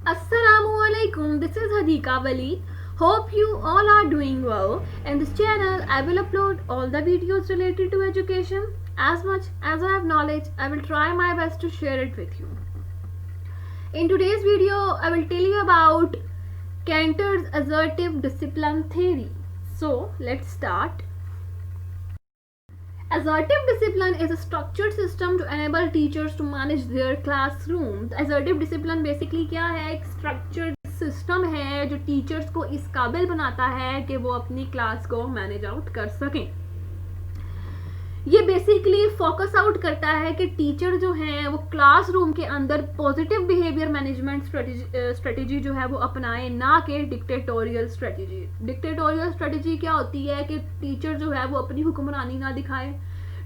Assalamualaikum, this is Hadika Wali. Hope you all are doing well. In this channel, I will upload all the videos related to education. As much as I have knowledge, I will try my best to share it with you. In today's video, I will tell you about Cantor's assertive discipline theory. So, let's start. Assertive discipline is a structured system to enable teachers to manage their classroom. Assertive discipline basically क्या है, एक structured system है जो teachers को इस काबिल बनाता है कि वो अपनी क्लास को मैनेज आउट कर सकें. ये बेसिकली फोकस आउट करता है कि टीचर जो हैं वो क्लासरूम के अंदर पॉजिटिव बिहेवियर मैनेजमेंट स्ट्रेटेजी जो है वो अपनाएं, ना कि डिक्टेटोरियल स्ट्रेटेजी. डिक्टेटोरियल स्ट्रेटेजी क्या होती है कि टीचर जो है वो अपनी हुक्मरानी ना दिखाए,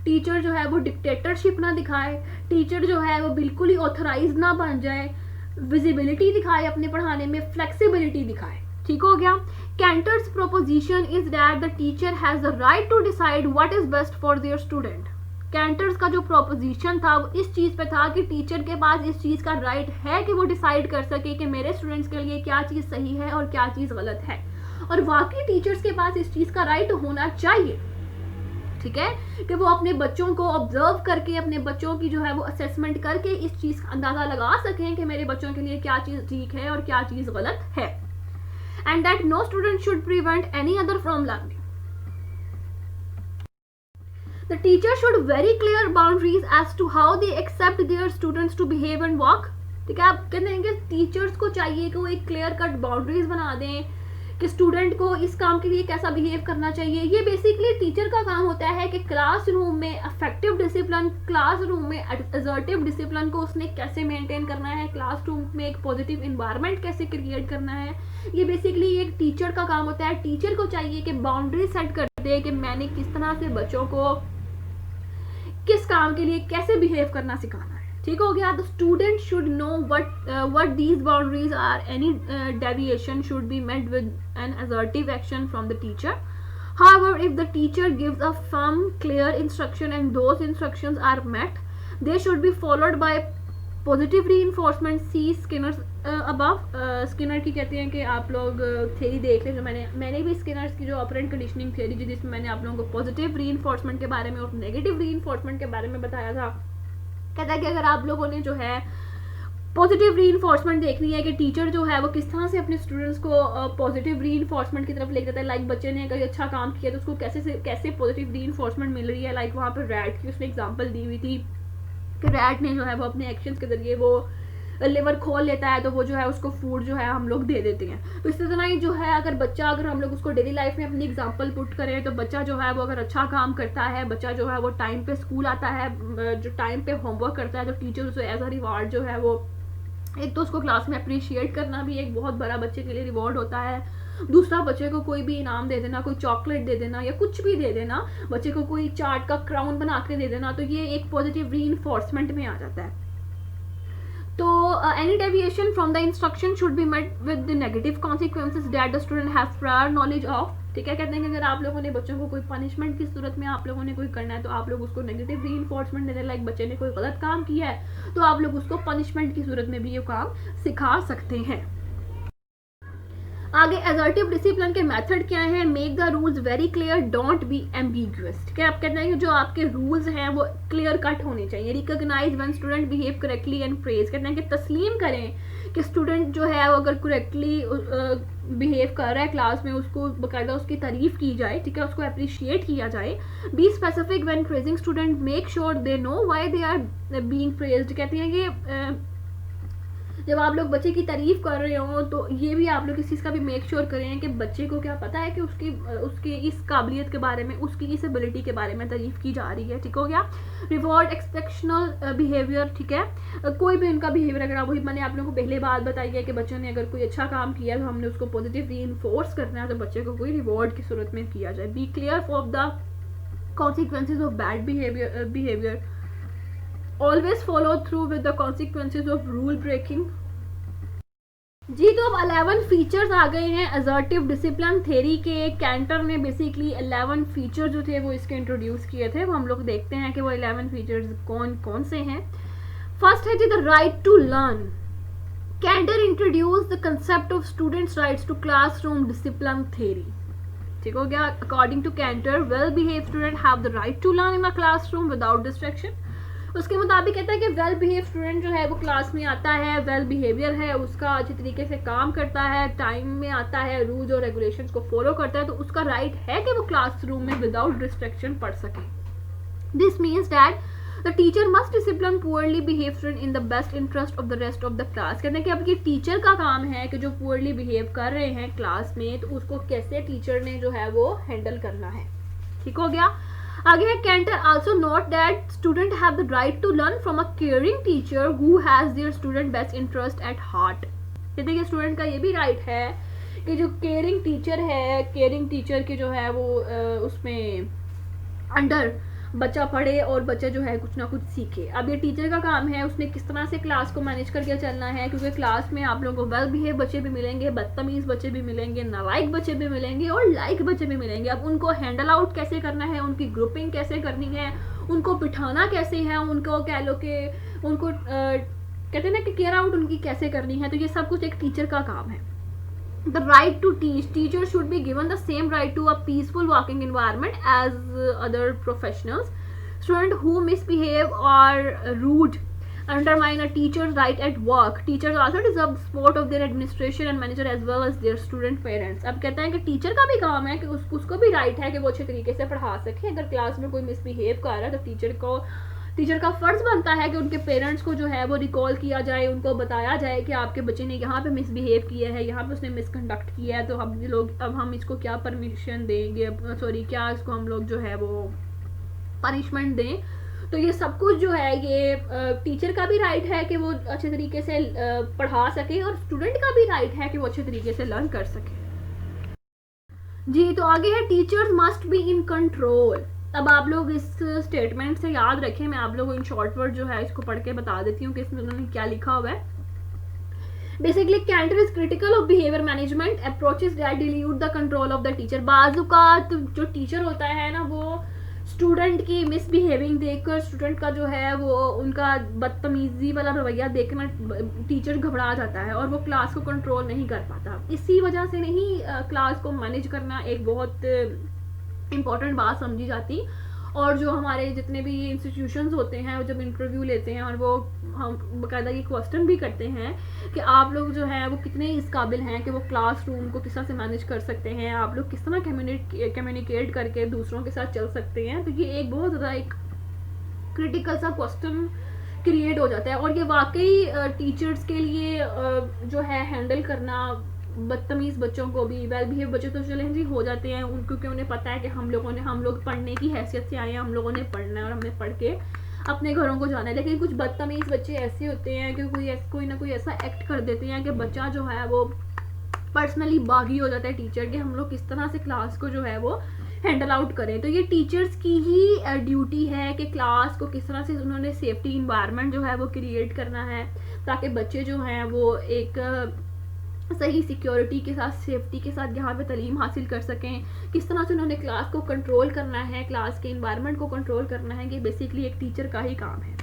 टीचर जो है वो डिक्टेटरशिप ना दिखाए, टीचर जो है वो बिल्कुल ही ऑथराइज ना बन जाए, विजिबिलिटी दिखाए अपने पढ़ाने में, फ्लेक्सिबिलिटी दिखाए. ठीक हो गया. Cantor's proposition is that the teacher has the right to decide what is best for their student. Cantor's का जो proposition था वो इस चीज़ पे था कि टीचर के पास इस चीज़ का राइट है कि वो डिसाइड कर सके कि मेरे स्टूडेंट्स के लिए क्या चीज़ सही है और क्या चीज़ गलत है, और वाकई टीचर्स के पास इस चीज़ का राइट होना चाहिए. ठीक है, कि वो अपने बच्चों को ऑब्जर्व करके, अपने बच्चों की जो है वो असेसमेंट करके इस चीज़ का अंदाज़ा लगा सकें कि मेरे बच्चों के लिए क्या चीज़ ठीक है और क्या चीज़ गलत है. And that no student should prevent any other from learning. The teacher should very clear boundaries as to how they accept their students to behave and walk. ठीक है, आप कहते हैं कि टीचर्स को चाहिए कि वो एक क्लियर कट बाउंड्रीज बना दें कि स्टूडेंट को इस काम के लिए कैसा बिहेव करना चाहिए. ये बेसिकली टीचर का काम होता है कि क्लासरूम में अफेक्टिव डिसिप्लिन, क्लासरूम में असर्टिव डिसिप्लिन को उसने कैसे मेंटेन करना है, क्लासरूम में एक पॉजिटिव इन्वायरमेंट कैसे क्रिएट करना है. ये बेसिकली एक टीचर का काम होता है. टीचर को चाहिए कि बाउंड्री सेट कर दे कि मैंने किस तरह से बच्चों को किस काम के लिए कैसे बिहेव करना सिखाना है. ठीक हो गया. The student should know what these boundaries are. Any deviation should be met with an assertive action from the teacher. However, if the teacher gives a firm, clear instruction and those instructions are met, they should be followed by positive reinforcement. See Skinner's above. Skinner की कहते हैं कि आप लोग theory देख लें जो मैंने भी स्किनर्स की जो ऑपरेंट कंडीशनिंग थ्योरी जिसमें मैंने आप लोगों को पॉजिटिव रीइंफोर्समेंट के बारे में और नेगेटिव रीइंफोर्समेंट के बारे में बताया था. कहता है कि अगर आप लोगों ने जो है पॉजिटिव रीइंफोर्समेंट देखनी है कि टीचर जो है वो किस तरह से अपने स्टूडेंट्स को पॉजिटिव रीइंफोर्समेंट की तरफ ले जाता है. लाइक बच्चे ने अगर अच्छा काम किया तो उसको कैसे पॉजिटिव रीइंफोर्समेंट मिल रही है. लाइक वहाँ पर रैट की उसने एग्जांपल दी हुई थी कि रैट ने जो है वो अपने एक्शंस के जरिए वो लिवर खोल लेता है तो वो जो है उसको फूड जो है हम लोग दे देते हैं. तो इसी तरह ही जो है अगर हम लोग उसको डेली लाइफ में अपनी एग्जांपल पुट करें तो बच्चा जो है वो अगर अच्छा काम करता है, बच्चा जो है वो टाइम पे स्कूल आता है, जो टाइम पे होमवर्क करता है, तो टीचर उसे एज अ रिवार्ड जो है वो एक तो उसको क्लास में अप्रिशिएट करना भी एक बहुत बड़ा बच्चे के लिए रिवॉर्ड होता है. दूसरा, बच्चे को कोई भी इनाम दे देना, कोई चॉकलेट दे देना या कुछ भी दे देना, बच्चे को कोई चार्ट का क्राउन बना के दे देना, तो ये एक पॉजिटिव रीइंफोर्समेंट में आ जाता है. तो any deviation from the instruction should be met with the negative consequences that the student has prior knowledge of. ठीक है, कहते हैं कि अगर आप लोगों ने बच्चों को कोई पनिशमेंट की सूरत में आप लोगों ने कोई करना है तो आप लोग उसको नेगेटिव रीइंफोर्समेंट देते हैं. लाइक बच्चे ने कोई गलत काम किया है तो आप लोग उसको पनिशमेंट की सूरत में भी ये काम सिखा सकते हैं. आगे असर्टिव डिसिप्लिन के मेथड क्या है. Make the rules very clear, don't be ambiguous. ठीक है, आप कहते हैं कि जो आपके रूल्स हैं वो क्लियर कट होने चाहिए. Recognize when student behave correctly and praise. कहते हैं कि तस्लीम करें कि स्टूडेंट जो है वो अगर करेक्टली बिहेव कर रहा है क्लास में, उसको बाकायदा उसकी तारीफ की जाए. ठीक है, उसको अप्रिशिएट किया जाए. Be specific when praising student, make sure they know why they are being praised. कहते हैं कि जब आप लोग बच्चे की तारीफ कर रहे हो तो ये भी आप लोग इस चीज़ का भी मेक श्योर करें कि बच्चे को क्या पता है कि उसकी इस काबिलियत के बारे में, उसकी इस एबिलिटी के बारे में तारीफ की जा रही है. ठीक हो गया. Reward एक्सपेक्शनल behaviour. ठीक है, कोई भी उनका बिहेवियर अगर वही मैंने आप लोगों को पहले बात बताई है कि बच्चों ने अगर कोई अच्छा काम किया तो हमने उसको पॉजिटिव रीइंफोर्स करना है तो बच्चे को कोई रिवॉर्ड की सूरत में किया जाए. Be clear of the consequences of bad behaviour. Always follow through with the consequences of rule breaking. जी, तो अब 11 फीचर्स आ गए हैं असर्टिव डिसिप्लिन थ्योरी के. कैंटर ने बेसिकली 11 फीचर जो थे वो इसके इंट्रोड्यूस किए थे. वो हम लोग देखते हैं कि वो 11 फीचर्स कौन कौन से हैं. फर्स्ट है जी the right to learn. Canter introduce the concept of students rights to classroom discipline theory. ठीक हो गया। According to Canter, well behave student have the right to learn in a classroom without distraction. उसके मुताबिक कहता है कि well behave student जो है वो क्लास में आता है, वेल बिहेवियर है उसका, अच्छी तरीके से काम करता है, टाइम में आता है, रूल्स और रेगुलेशंस को फॉलो करता है, तो उसका राइट है कि वो क्लासरूम में विदाउट डिस्ट्रैक्शन पढ़ सके। This means that the teacher must discipline poorly behave student in the best interest of the rest of the class. कहते हैं कि अब ये टीचर का काम है कि जो पुअरली बिहेव कर रहे हैं क्लास में, तो उसको कैसे टीचर ने जो है वो हैंडल करना है। ठीक हो गया। आगे है, Canter also note that student have the right to learn from a caring teacher who has their student best interest at heart. कहते हैं कि स्टूडेंट का ये भी राइट है कि जो केयरिंग टीचर है, केयरिंग टीचर के जो है वो उसमें अंडर बच्चा पढ़े और बच्चा जो है कुछ ना कुछ सीखे। अब ये टीचर का काम है, उसने किस तरह से क्लास को मैनेज करके चलना है, क्योंकि क्लास में आप लोगों को वेल बिहेव बच्चे भी मिलेंगे, बदतमीज बच्चे भी मिलेंगे, नालायक बच्चे भी मिलेंगे और लाइक बच्चे भी मिलेंगे। अब उनको हैंडल आउट कैसे करना है, उनकी ग्रुपिंग कैसे करनी है, उनको बिठाना कैसे है, उनको कह लो कि उनको कहते हैं ना कि केयर आउट उनकी कैसे करनी है, तो ये सब कुछ एक टीचर का काम है। The right to teach, teacher should be given the same right to a peaceful working environment as other professionals. Students who misbehave or rude undermine a teacher's right at work. Teachers also deserve the support of their administration and manager as well as their student parents. अब कहते हैं कि teacher का भी काम है कि उसको भी राइट है कि वो अच्छे तरीके से पढ़ा सके। अगर क्लास में कोई मिसबिहेव कर रहा है तो टीचर का फर्ज बनता है कि उनके पेरेंट्स को जो है वो रिकॉल किया जाए, उनको बताया जाए कि आपके बच्चे ने यहाँ पे मिसबिहेव किया है, यहाँ पे उसने मिसकंडक्ट किया है, तो अब हम इसको क्या परमिशन देंगे, सॉरी क्या इसको हम लोग जो है वो पनिशमेंट दें। तो ये सब कुछ जो है ये टीचर का भी राइट है कि वो अच्छे तरीके से पढ़ा सके और स्टूडेंट का भी राइट है कि वो अच्छे तरीके से लर्न कर सके। जी, तो आगे है, teachers must be in control. अब आप लोग इस स्टेटमेंट से याद रखें, मैं आप लोगों को इन शॉर्ट वर्ड जो है इसको पढ़ के बता देती हूँ कि इसमें उन्होंने क्या लिखा हुआ है। Basically Canter is critical of behaviour management approaches that dilute the control of the teacher. बाज़ जो टीचर होता है ना, वो स्टूडेंट की मिसबिहेविंग देखकर स्टूडेंट का जो है वो उनका बदतमीजी वाला रवैया देखना टीचर घबरा जाता है और वो क्लास को कंट्रोल नहीं कर पाता। इसी वजह से नहीं क्लास को मैनेज करना एक बहुत इम्पॉर्टेंट बात समझी जाती। और जो हमारे जितने भी इंस्टीट्यूशंस होते हैं वो जब इंटरव्यू लेते हैं और वो हम बाकायदा ये क्वेश्चन भी करते हैं कि आप लोग जो है वो कितने इस काबिल हैं कि वो क्लासरूम को किस तरह से मैनेज कर सकते हैं, आप लोग किस तरह कम्युनिकेट करके दूसरों के साथ चल सकते हैं। तो ये एक बहुत ज़्यादा एक क्रिटिकल सा क्वेश्चन क्रिएट हो जाता है और ये वाकई टीचर्स के लिए जो है हैंडल करना बदतमीज़ बच्चों को भी, वेल बिहेव बच्चे तो चैलेंजिंग हो जाते हैं क्योंकि उन्हें पता है कि हम लोग पढ़ने की हैसियत से आए हैं, हम लोगों ने पढ़ना है और हमने पढ़ के अपने घरों को जाना है। लेकिन कुछ बदतमीज़ बच्चे ऐसे होते हैं कि कोई ना कोई ऐसा एक्ट कर देते हैं कि बच्चा जो है वो पर्सनली बागी हो जाता है टीचर के, हम लोग किस तरह से क्लास को जो है वो हैंडल आउट करें। तो ये टीचर्स की ही ड्यूटी है कि क्लास को किस तरह से उन्होंने सेफ्टी इन्वायरमेंट जो है वो क्रिएट करना है ताकि बच्चे जो हैं वो एक सही सिक्योरिटी के साथ, सेफ्टी के साथ यहाँ पे तालीम हासिल कर सकें। किस तरह से उन्होंने क्लास को कंट्रोल करना है, क्लास के इन्वायरमेंट को कंट्रोल करना है, कि बेसिकली एक टीचर का ही काम है।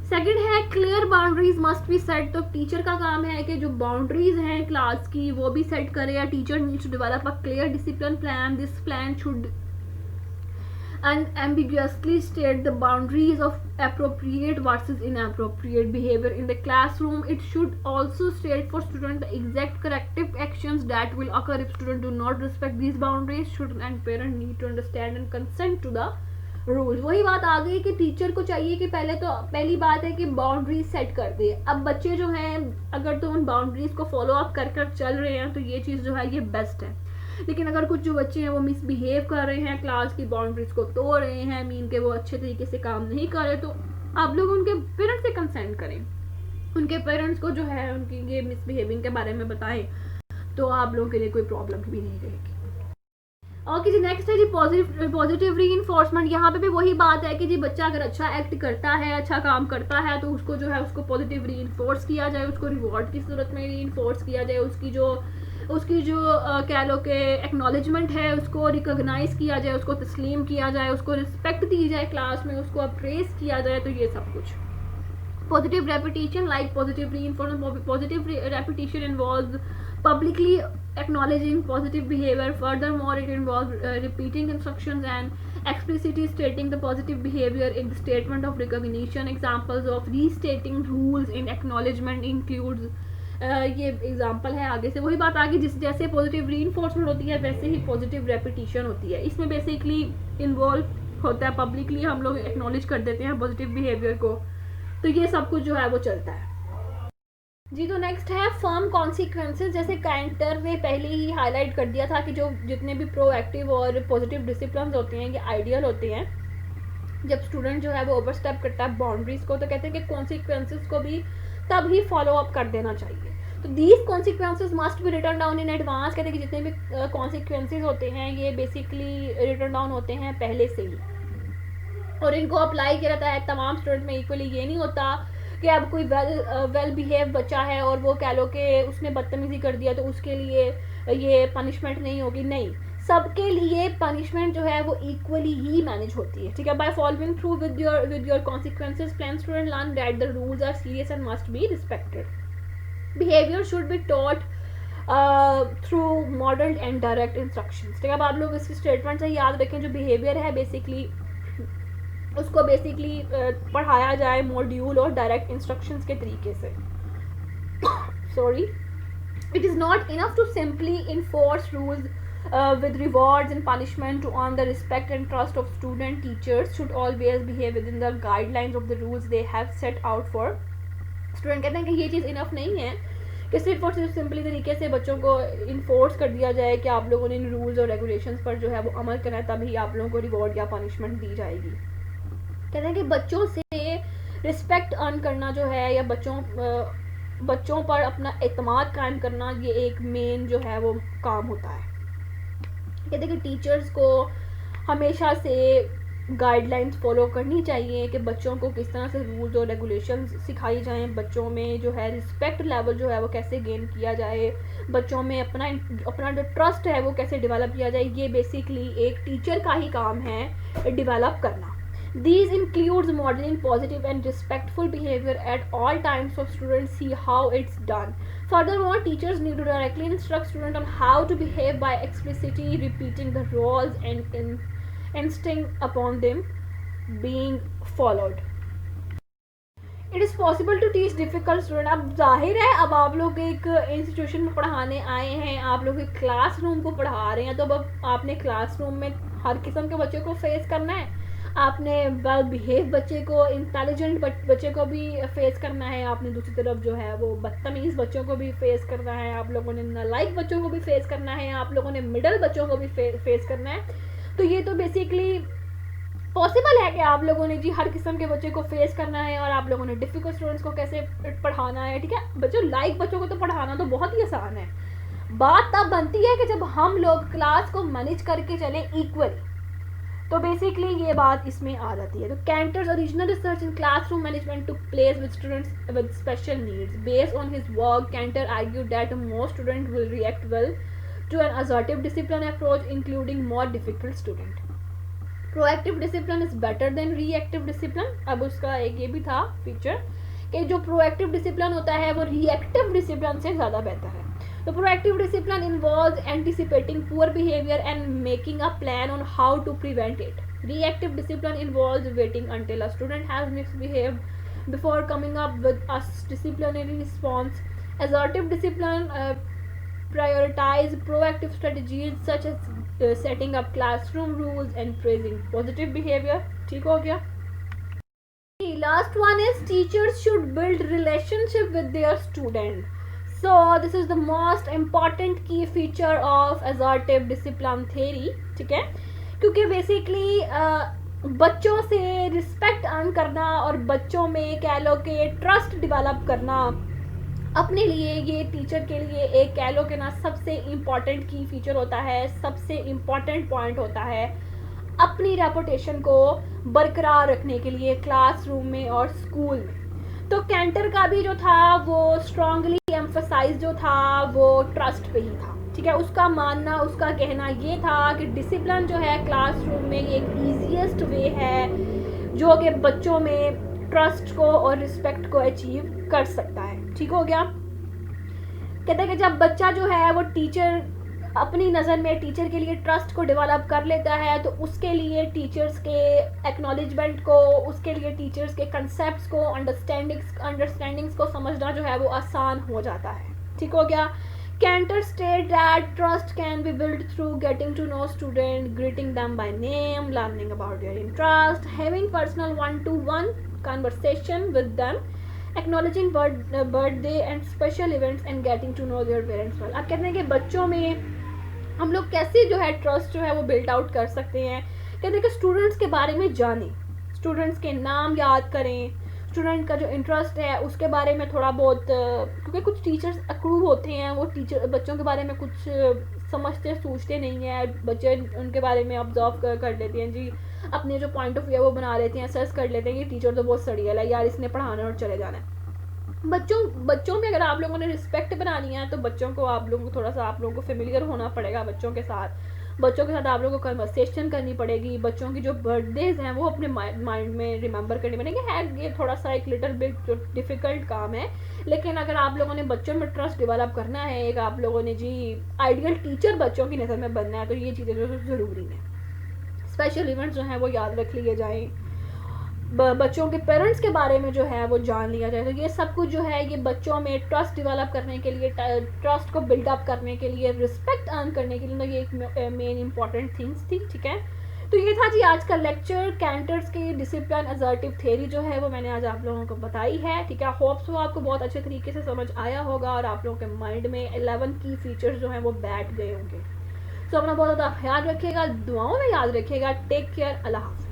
सेकंड है, clear boundaries must be set. तो टीचर का काम है कि जो बाउंड्रीज हैं क्लास की वो भी सेट करे। या teacher needs to develop a clear discipline plan. This plan should unambiguously state the boundaries of appropriate versus inappropriate behavior in the classroom. It should also state for students the exact corrective actions that will occur if students do not respect these boundaries. Student and parent need to understand and consent to the rules. वही बात आ गई कि teacher को चाहिए कि पहली बात है कि बाउंड्रीज सेट कर दे। अब बच्चे जो हैं अगर तो उन बाउंड्रीज को फॉलो अप कर चल रहे हैं तो ये चीज़ जो है ये बेस्ट है। लेकिन अगर कुछ जो बच्चे हैं वो मिसबिहेव कर रहे हैं, क्लास की बाउंड्रीज को तोड़ रहे हैं, मीन के वो अच्छे तरीके से काम नहीं कर रहे, तो आप लोग उनके पेरेंट्स से कंसेंट करें, उनके पेरेंट्स को जो है उनकी ये मिसबिहेविंग के बारे में बताएं, तो आप लोगों के लिए कोई प्रॉब्लम भी नहीं रहेगी। ओके जी, नेक्स्ट है जी पॉजिटिव रीइंफोर्समेंट। यहाँ पे भी वही बात है कि जी बच्चा अगर अच्छा एक्ट करता है, अच्छा काम करता है, तो उसको जो है उसको पॉजिटिव रीइंफोर्स किया जाए, उसको रिवॉर्ड की सूरत में रीइंफोर्स किया जाए, उसकी जो कह लो कि एक्नॉलेजमेंट है उसको रिकॉग्नाइज किया जाए, उसको तस्लीम किया जाए, उसको रिस्पेक्ट दी जाए क्लास में, उसको अप्रेस किया जाए। तो ये सब कुछ Positive repetition, like positive reinforcement, positive repetition involves publicly acknowledging positive behavior. Furthermore, it involves repeating instructions and explicitly stating the positive behavior in the statement of recognition. Examples of restating rules in acknowledgement includes ये example है आगे से वही बात आगे जिस जैसे positive reinforcement होती है वैसे ही पॉजिटिव रेपिटेशन होती है. इसमें बेसिकली इन्वॉल्व होता है पब्लिकली हम लोग एक्नॉलेज कर देते हैं पॉजिटिव बिहेवियर को, तो ये सब कुछ जो है वो चलता है जी. तो नेक्स्ट है फर्म कॉन्सिक्वेंसेज. जैसे कैंटर ने पहले ही हाईलाइट कर दिया था कि जो जितने भी प्रोएक्टिव और पॉजिटिव डिसिप्लिन होते हैं ये आइडियल होते हैं. जब स्टूडेंट जो है वो ओवरस्टेप करता है बाउंड्रीज को तो कहते हैं कि कॉन्सिक्वेंसेज को भी तभी फॉलो अप कर देना चाहिए. तो these consequences must be return down in advance. कहते हैं कि जितने भी कॉन्सिक्वेंसेज होते हैं ये बेसिकली रिटर्न डाउन होते हैं पहले से ही और इनको अप्लाई किया जाता है तमाम स्टूडेंट में इक्वली. ये नहीं होता कि अब कोई वेल बिहेव बच्चा है और वो कह लो कि उसने बदतमीजी कर दिया तो उसके लिए ये पनिशमेंट नहीं होगी. नहीं, सबके लिए पनिशमेंट जो है वो इक्वली ही मैनेज होती है. ठीक है. By following through with your consequences plan student learn that the rules are serious and must be respected. Behaviour should be taught through modelled and direct instructions. ठीक है. अब आप लोग इस स्टेटमेंट से याद रखें जो बिहेवियर है बेसिकली उसको बेसिकली पढ़ाया जाए मॉड्यूल और डायरेक्ट इंस्ट्रक्शंस के तरीके से. Sorry, it is not enough to simply enforce rules with rewards and punishment to earn the respect and trust of student. Teachers should always behave within the guidelines of the rules they have set out for. Student कहते हैं कि ये चीज़ enough नहीं है कि सिर्फ और सिर्फ सिंपली तरीके से बच्चों को इन्फोर्स कर दिया जाए कि आप लोगों ने इन रूल्स और रेगुलेशंस पर जो है वो अमल करना है तभी आप लोगों को रिवॉर्ड या पनिशमेंट दी जाएगी. कहते हैं कि बच्चों से रिस्पेक्ट अर्न करना जो है या बच्चों पर अपना एतमाद कायम करना ये एक मेन जो है वो काम होता है. कहते हैं कि टीचर्स को हमेशा से गाइडलाइंस फॉलो करनी चाहिए कि बच्चों को किस तरह से रूल्स और रेगुलेशंस सिखाई जाएं. बच्चों में जो है रिस्पेक्ट लेवल जो है वो कैसे गेन किया जाए, बच्चों में अपना जो ट्रस्ट है वो कैसे डेवलप किया जाए. ये बेसिकली एक टीचर का ही काम है डेवलप करना. These includes modeling positive and respectful behavior at all times so students see how it's done. Furthermore, teachers need to directly instruct students on how to behave by explicitly repeating the rules and insisting upon them being followed. It is possible to teach difficult student. अब जाहिर है अब आप लोग एक institution में पढ़ाने आए हैं, आप लोग एक क्लासरूम को पढ़ा रहे हैं, तो अब आपने क्लासरूम में हर किस्म के बच्चों को फेस करना है. आपने वेल बिहेव बच्चे को, इंटेलिजेंट बच्चे को भी फेस करना है, आपने दूसरी तरफ जो है वो बदतमीज़ बच्चों को भी फेस करना है, आप लोगों ने नालायक बच्चों को भी फेस करना है, आप लोगों ने मिडल बच्चों को भी फेस करना है. तो ये तो बेसिकली पॉसिबल है कि आप लोगों ने जी हर किस्म के बच्चे को फेस करना है और आप लोगों ने डिफ़िकल्ट स्टूडेंट्स को कैसे पढ़ाना है. ठीक है. बच्चों को तो पढ़ाना तो बहुत ही आसान है. बात तब बनती है कि जब हम लोग क्लास को मैनेज करके चले इक्वली, तो बेसिकली ये बात इसमें आ जाती है. तो Canter's original research in classroom management took place with students with special needs. Based on his work, Canter argued that most student will react well to an assertive discipline approach including more difficult student. Proactive discipline is better than reactive discipline. अब उसका एक ये भी था feature कि जो proactive discipline होता है वो रिएक्टिव डिसिप्लिन से ज़्यादा बेहतर है. The proactive discipline involves anticipating poor behavior and making a plan on how to prevent it. Reactive discipline involves waiting until a student has misbehaved before coming up with a disciplinary response. Assertive discipline prioritize proactive strategies such as setting up classroom rules and praising positive behavior. ठीक हो गया. The last one is teachers should build relationship with their student. So this is the most important key feature of assertive discipline theory. ठीक है. क्योंकि basically बच्चों से respect earn करना और बच्चों में कह लो कि ट्रस्ट डेवलप करना अपने लिए, ये टीचर के लिए एक कह लो कि ना सबसे इम्पॉर्टेंट की फीचर होता है, सबसे इम्पॉर्टेंट पॉइंट होता है अपनी रेपुटेशन को बरकरार रखने के लिए क्लासरूम में और स्कूल में. तो कैंटर का भी जो था वो स्ट्रांगली एम्फसाइज जो था वो ट्रस्ट पे ही था. ठीक है. उसका मानना, उसका कहना ये था कि डिसिप्लिन जो है क्लासरूम में एक ईजीएस्ट वे है जो कि बच्चों में ट्रस्ट को और रिस्पेक्ट को अचीव कर सकता है। ठीक हो गया। कहते हैं कि जब बच्चा जो है वो टीचर अपनी नज़र में टीचर के लिए ट्रस्ट को डेवलप कर लेता है तो उसके लिए टीचर्स के एक्नॉलेजमेंट को, उसके लिए टीचर्स के कंसेप्ट्स को, अंडरस्टैंडिंग्स को समझना जो है वो आसान हो जाता है। ठीक हो गया। Cantor state that trust can be built through getting to know students, greeting them by name, learning about their interest, having personal one-to-one conversation with them, acknowledging birthday and special events, and getting to know their parents well. अब कहते हैं कि बच्चों में हम लोग कैसे जो है ट्रस्ट जो है वो बिल्ड आउट कर सकते हैं। कहते हैं कि स्टूडेंट्स के बारे में जानें, स्टूडेंट्स के नाम याद करें, स्टूडेंट का जो इंटरेस्ट है उसके बारे में थोड़ा बहुत, क्योंकि कुछ टीचर्स अक्रूव होते हैं, वो टीचर बच्चों के बारे में कुछ समझते सोचते नहीं है, बच्चे उनके बारे में ऑब्जर्व कर लेते हैं जी, अपने जो पॉइंट ऑफ व्यू वो बना लेते हैं, सर्च कर लेते हैं कि टीचर तो बहुत सड़ियल है यार, इसने पढ़ाना और चले जाना है। बच्चों में अगर आप लोगों ने रिस्पेक्ट बनानी है तो बच्चों को आप लोगों को थोड़ा सा आप लोगों को फेमिलियर होना पड़ेगा बच्चों के साथ आप लोगों को कन्वर्सेशन करनी पड़ेगी, बच्चों की जो बर्थडेज हैं वो अपने माइंड में रिमेंबर करनी पड़ेगी। है ये थोड़ा सा एक लिटिल बिट डिफ़िकल्ट काम है, लेकिन अगर आप लोगों ने बच्चों में ट्रस्ट डेवलप करना है, एक आप लोगों ने जी आइडियल टीचर बच्चों की नज़र में बनना है, तो ये चीज़ें जो ज़रूरी हैं। स्पेशल इवेंट्स जो हैं वो याद रख लिए जाएँ, बच्चों के पेरेंट्स के बारे में जो है वो जान लिया जाए, तो ये सब कुछ जो है ये बच्चों में ट्रस्ट डेवलप करने के लिए, ट्रस्ट को बिल्डअप करने के लिए, रिस्पेक्ट अर्न करने के लिए, तो ये एक मेन इंपॉर्टेंट थिंग्स थी। ठीक है, तो ये था जी आज का लेक्चर। कैंटर्स की डिसिप्लिन असर्टिव थ्योरी जो है वो मैंने आज आप लोगों को बताई है। ठीक है, होप्स वो आपको बहुत अच्छे तरीके से समझ आया होगा और आप लोगों के माइंड में 11 की फीचर्स जो हैं वो बैठ गए होंगे। तो अपना बहुत ज़्यादा ख्याल रखिएगा, दुआओं में याद रखिएगा। टेक केयर, अल्लाह हाफ़िज़।